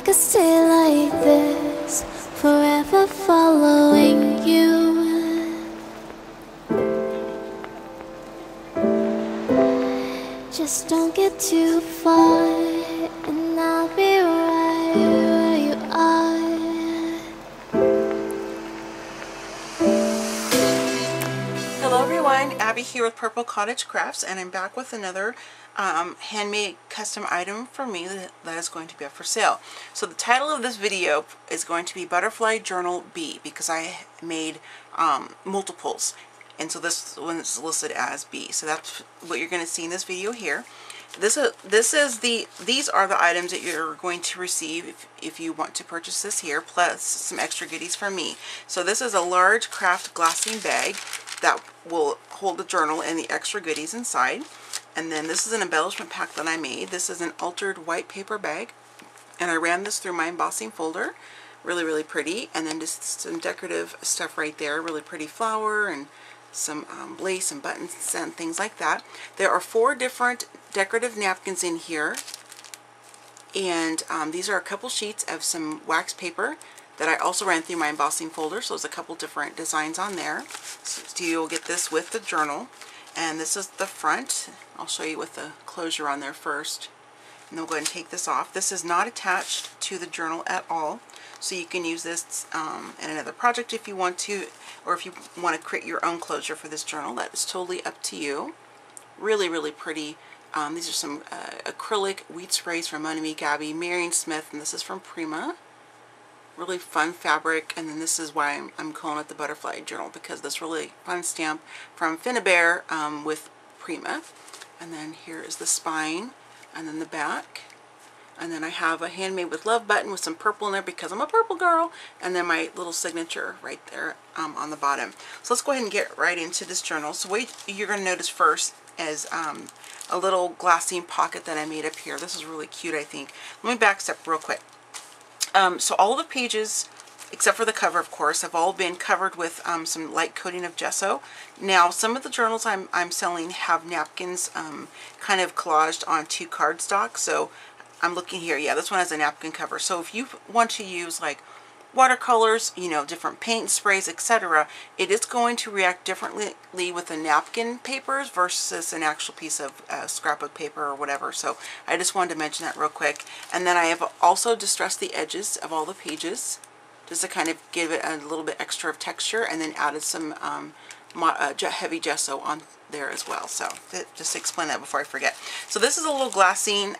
could stay like this, forever following you. Just don't get too far, and I'll be right where you are. Hello everyone, Abby here with Purple Cottage Crafts, and I'm back with another handmade custom item for me that is going to be up for sale. So the title of this video is going to be Butterfly Journal B, because I made multiples, and so this one is listed as B. So that's what you're going to see in this video here. These are the items that you're going to receive if you want to purchase this here, plus some extra goodies from me. So this is a large craft glassine bag that will hold the journal and the extra goodies inside. And then this is an embellishment pack that I made. This is an altered white paper bag, and I ran this through my embossing folder. Really, really pretty. And then just some decorative stuff right there. Really pretty flower and some lace and buttons and things like that. There are 4 different decorative napkins in here, and these are a couple sheets of some wax paper that I also ran through my embossing folder, so there's a couple different designs on there. So you'll get this with the journal, and this is the front. I'll show you with the closure on there first, and then we'll go ahead and take this off. This is not attached to the journal at all, so you can use this in another project if you want to, or if you want to create your own closure for this journal. That is totally up to you. Really, really pretty. These are some acrylic wheat sprays from Money Gabby, Marion Smith, and this is from Prima. Really fun fabric, and then this is why I'm calling it the Butterfly Journal, because this really fun stamp from Finnabair with Prima. And then here is the spine, and then the back. And then I have a Handmade with Love button with some purple in there because I'm a purple girl, and then my little signature right there on the bottom. So let's go ahead and get right into this journal. So what you're going to notice first is a little glassine pocket that I made up here. This is really cute, I think. Let me back step real quick. So all the pages, except for the cover, of course, have all been covered with some light coating of gesso. Now, some of the journals I'm selling have napkins kind of collaged onto cardstock. So I'm looking here, yeah, this one has a napkin cover. So if you want to use like watercolors, you know, different paint sprays, etc., it is going to react differently with the napkin papers versus an actual piece of scrapbook paper or whatever. So I just wanted to mention that real quick. And then I have also distressed the edges of all the pages just to kind of give it a little bit extra of texture, and then added some heavy gesso on there as well. So just to explain that before I forget. So this is a little glassine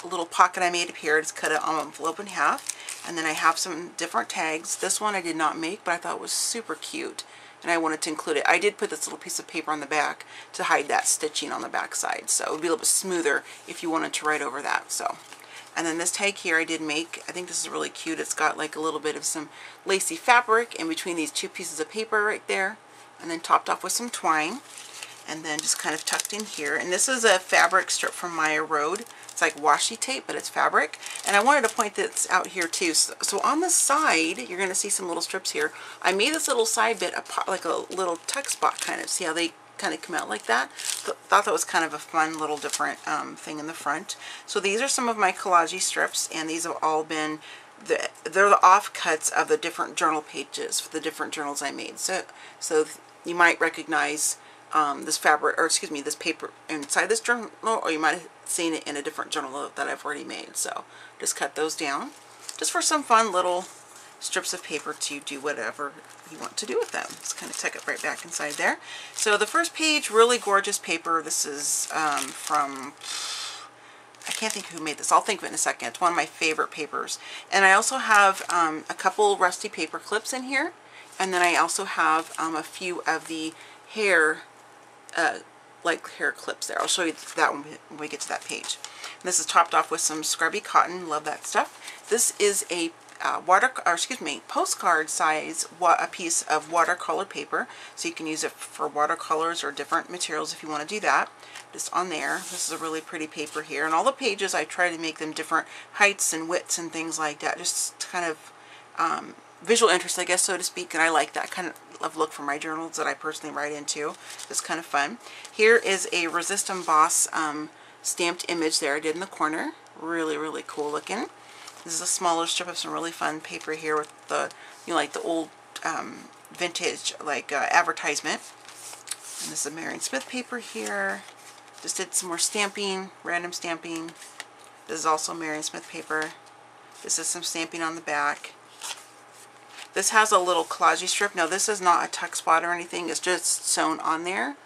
little pocket I made up here. Just cut it on an envelope in half. And then I have some different tags. This one I did not make, but I thought it was super cute, and I wanted to include it. I did put this little piece of paper on the back to hide that stitching on the back side, so it would be a little bit smoother if you wanted to write over that. So, and then this tag here I did make. I think this is really cute. It's got like a little bit of some lacy fabric in between these 2 pieces of paper right there, and then topped off with some twine, and then just kind of tucked in here. And this is a fabric strip from Maya Road. It's like washi tape, but it's fabric. And I wanted to point this out here too. So on the side, you're going to see some little strips here. I made this little side bit like a little tuck spot kind of. See how they kind of come out like that? Thought that was kind of a fun little different thing in the front. So these are some of my collage strips, and these have all been they're the offcuts of the different journal pages for the different journals I made. So you might recognize this fabric, or excuse me, this paper inside this journal, or you might have seen it in a different journal that I've already made. So just cut those down just for some fun little strips of paper to do whatever you want to do with them. Just kind of tuck it right back inside there. So the first page, really gorgeous paper. This is from, I can't think who made this. I'll think of it in a second. It's one of my favorite papers. And I also have a couple rusty paper clips in here, and then I also have a few of the hair like hair clips there. I'll show you that when we get to that page. And this is topped off with some scrubby cotton. Love that stuff. This is a postcard size a piece of watercolor paper, so you can use it for watercolors or different materials if you want to do that. Just on there. This is a really pretty paper here, and all the pages I try to make them different heights and widths and things like that, just to kind of visual interest, I guess, so to speak. And I like that kind of look for my journals that I personally write into. It's kind of fun. Here is a Resist Emboss stamped image there I did in the corner. Really, really cool looking. This is a smaller strip of some really fun paper here with the, you know, like the old vintage like advertisement. And this is a Marion Smith paper here. Just did some more stamping, random stamping. This is also Marion Smith paper. This is some stamping on the back. This has a little collage strip. Now this is not a tuck spot or anything. It's just sewn on there.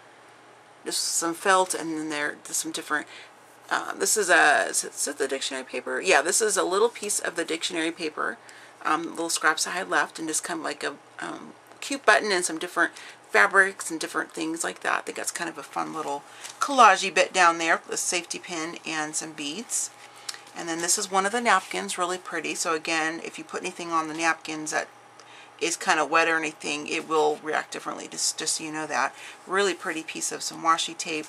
Just some felt, and then there's some different. This is it the dictionary paper? Yeah, this is a little piece of the dictionary paper. Little scraps I had left, and just kind of like a cute button and some different fabrics and different things like that. I think that's kind of a fun little collage-y bit down there. The safety pin and some beads. And then this is one of the napkins, really pretty. So again, if you put anything on the napkins that is kind of wet or anything, it will react differently, just so you know that. Really pretty piece of some washi tape.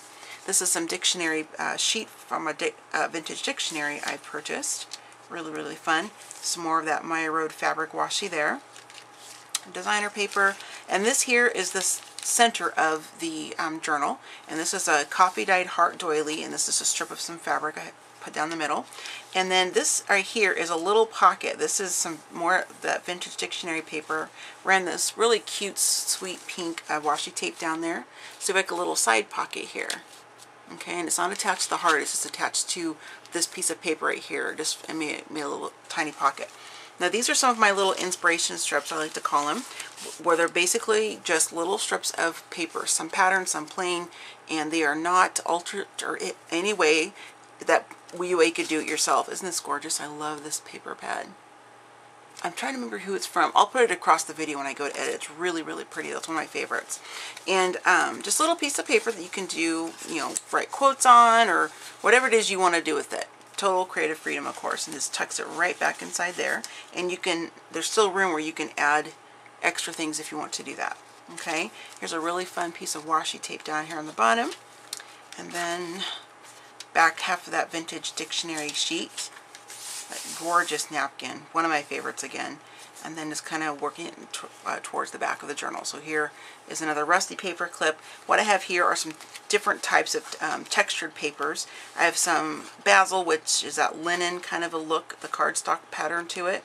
This is some dictionary sheet from a vintage dictionary I purchased. Really, really fun. Some more of that Maya Road fabric washi there. Designer paper. And this here is the center of the journal. And this is a coffee-dyed heart doily, and this is a strip of some fabric I put down the middle. And then this right here is a little pocket. This is some more of that vintage dictionary paper. Ran this really cute, sweet pink washi tape down there. So like a little side pocket here. Okay, and it's not attached to the heart, it's just attached to this piece of paper right here. Just I made a little tiny pocket. Now these are some of my little inspiration strips, I like to call them, where they're basically just little strips of paper, some pattern, some plain, and they are not altered or any way that you could do it yourself. Isn't this gorgeous? I love this paper pad. I'm trying to remember who it's from. I'll put it across the video when I go to edit. It's really, really pretty. That's one of my favorites. And just a little piece of paper that you can do, you know, write quotes on or whatever it is you want to do with it. Total creative freedom, of course. And this tucks it right back inside there. And you can, there's still room where you can add extra things if you want to do that. Okay. Here's a really fun piece of washi tape down here on the bottom. And then back half of that vintage dictionary sheet. That gorgeous napkin, one of my favorites again, and then just kind of working it towards the back of the journal. So here is another rusty paper clip. What I have here are some different types of textured papers. I have some basil, which is that linen kind of a look, the cardstock pattern to it.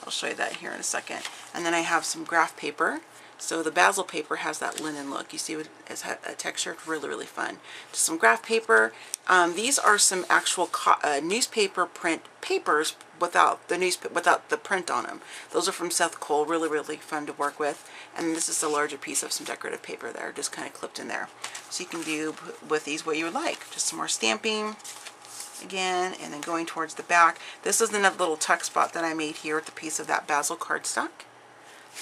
I'll show you that here in a second. And then I have some graph paper. So the basil paper has that linen look. You see what it's a texture, really, really fun. Just some graph paper. These are some actual newspaper print papers without the print on them. Those are from Seth Cole. Really, really fun to work with. And this is a larger piece of some decorative paper there, just kind of clipped in there. So you can do with these what you would like. Just some more stamping again, and then going towards the back. This is another little tuck spot that I made here with the piece of that basil cardstock.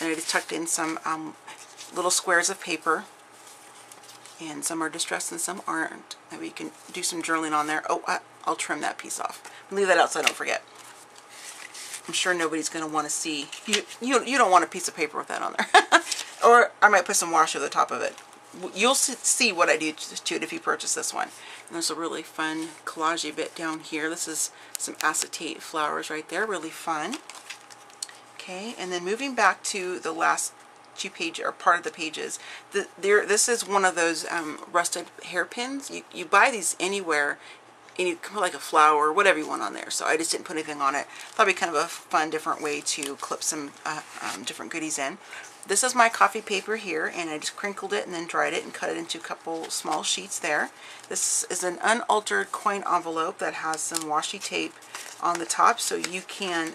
And I just tucked in some little squares of paper, and some are distressed and some aren't. Maybe you can do some journaling on there. Oh, I'll trim that piece off. Leave that out so I don't forget. I'm sure nobody's going to want to see. You don't want a piece of paper with that on there. Or I might put some washi over the top of it. You'll see what I do to it if you purchase this one. And there's a really fun collage bit down here. This is some acetate flowers right there. Really fun. Okay, and then moving back to the last two pages, or part of the pages, this is one of those rusted hairpins. You buy these anywhere, and you can put like a flower or whatever you want on there. So I just didn't put anything on it. Probably kind of a fun, different way to clip some different goodies in. This is my coffee paper here, and I just crinkled it and then dried it and cut it into a couple small sheets there. This is an unaltered coin envelope that has some washi tape on the top, so you can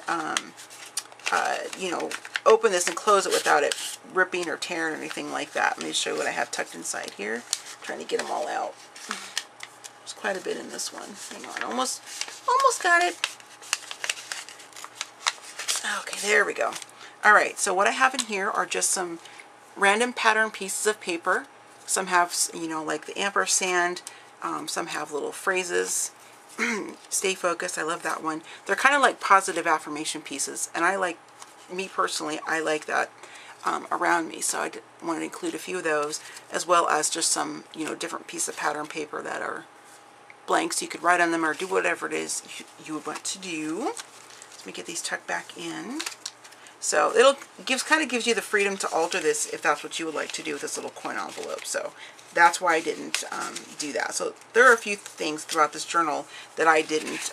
you know, open this and close it without it ripping or tearing or anything like that. Let me show you what I have tucked inside here. I'm trying to get them all out. There's quite a bit in this one. Hang on, almost got it. Okay, there we go. All right, so what I have in here are just some random pattern pieces of paper. Some have, you know, like the ampersand. Some have little phrases. Stay focused, I love that one. They're kind of like positive affirmation pieces, and I like, me personally, I like that around me, so I wanted to include a few of those, as well as just some, you know, different piece of pattern paper that are blank, so you could write on them or do whatever it is you would want to do. Let me get these tucked back in. So it kind of gives you the freedom to alter this if that's what you would like to do with this little coin envelope. So that's why I didn't do that. So there are a few things throughout this journal that I didn't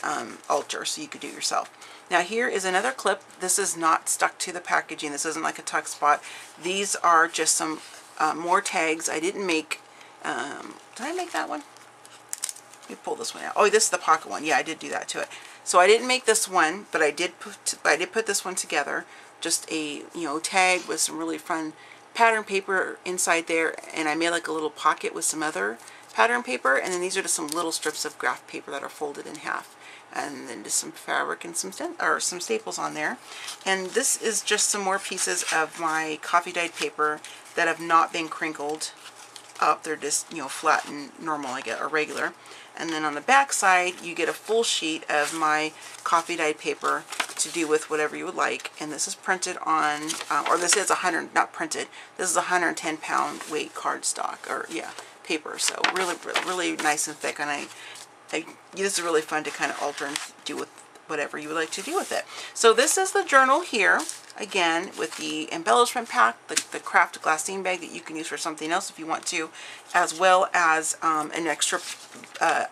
alter, so you could do it yourself. Now here is another clip. This is not stuck to the packaging. This isn't like a tuck spot. These are just some more tags. I didn't make, did I make that one? Let me pull this one out. Oh, this is the pocket one. Yeah, I did do that to it. So I didn't make this one, but I did put this one together. Just a, tag with some really fun pattern paper inside there, and I made like a little pocket with some other pattern paper, and then these are just some little strips of graph paper that are folded in half, and then just some fabric and some staples on there. And this is just some more pieces of my coffee dyed paper that have not been crinkled up. They're just, flat and normal, I guess, or regular. And then on the back side, you get a full sheet of my coffee dyed paper to do with whatever you would like. And this is printed on, or this is 100, not printed, this is 110 pound weight cardstock, or yeah, paper. So really, really nice and thick. And this is really fun to kind of alter and do with whatever you would like to do with it. So this is the journal here, again, with the embellishment pack, the craft glassine bag that you can use for something else if you want to, as well as an extra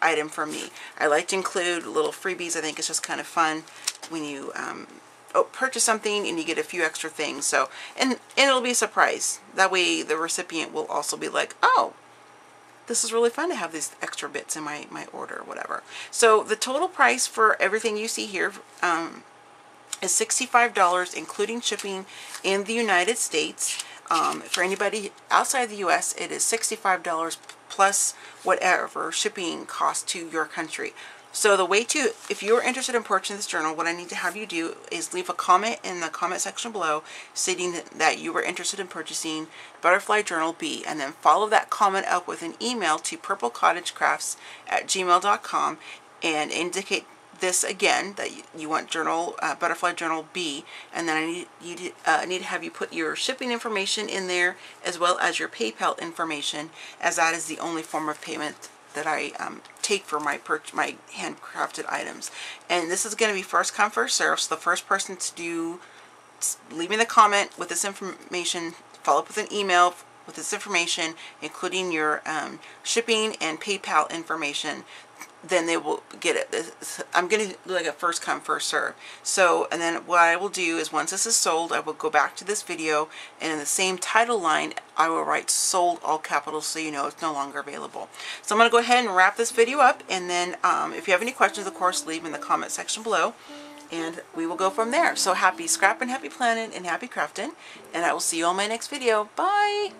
item from me. I like to include little freebies. I think it's just kind of fun when you purchase something and you get a few extra things. So, and it'll be a surprise. That way the recipient will also be like, oh, this is really fun to have these extra bits in my order or whatever. So the total price for everything you see here is $65, including shipping in the United States. For anybody outside the US, it is $65 plus whatever shipping cost to your country. So the way to, if you're interested in purchasing this journal, what I need to have you do is leave a comment in the comment section below stating that you were interested in purchasing Butterfly Journal B, and then follow that comment up with an email to purplecottagecrafts@gmail.com and indicate this again, that you want Butterfly Journal B, and then I need to have you put your shipping information in there as well as your PayPal information, as that is the only form of payment that I take for my handcrafted items. And this is going to be first come, first serve. So the first person to leave me the comment with this information, follow up with an email with this information, including your shipping and PayPal information, then they will get it. I'm going to do like a first come, first serve. So, and then what I will do is once this is sold, I will go back to this video, and in the same title line, I will write sold, all capitals, so you know it's no longer available. So I'm going to go ahead and wrap this video up, and then if you have any questions, of course, leave in the comment section below, and we will go from there. So happy scrapping, happy planning, and happy crafting, and I will see you on my next video. Bye!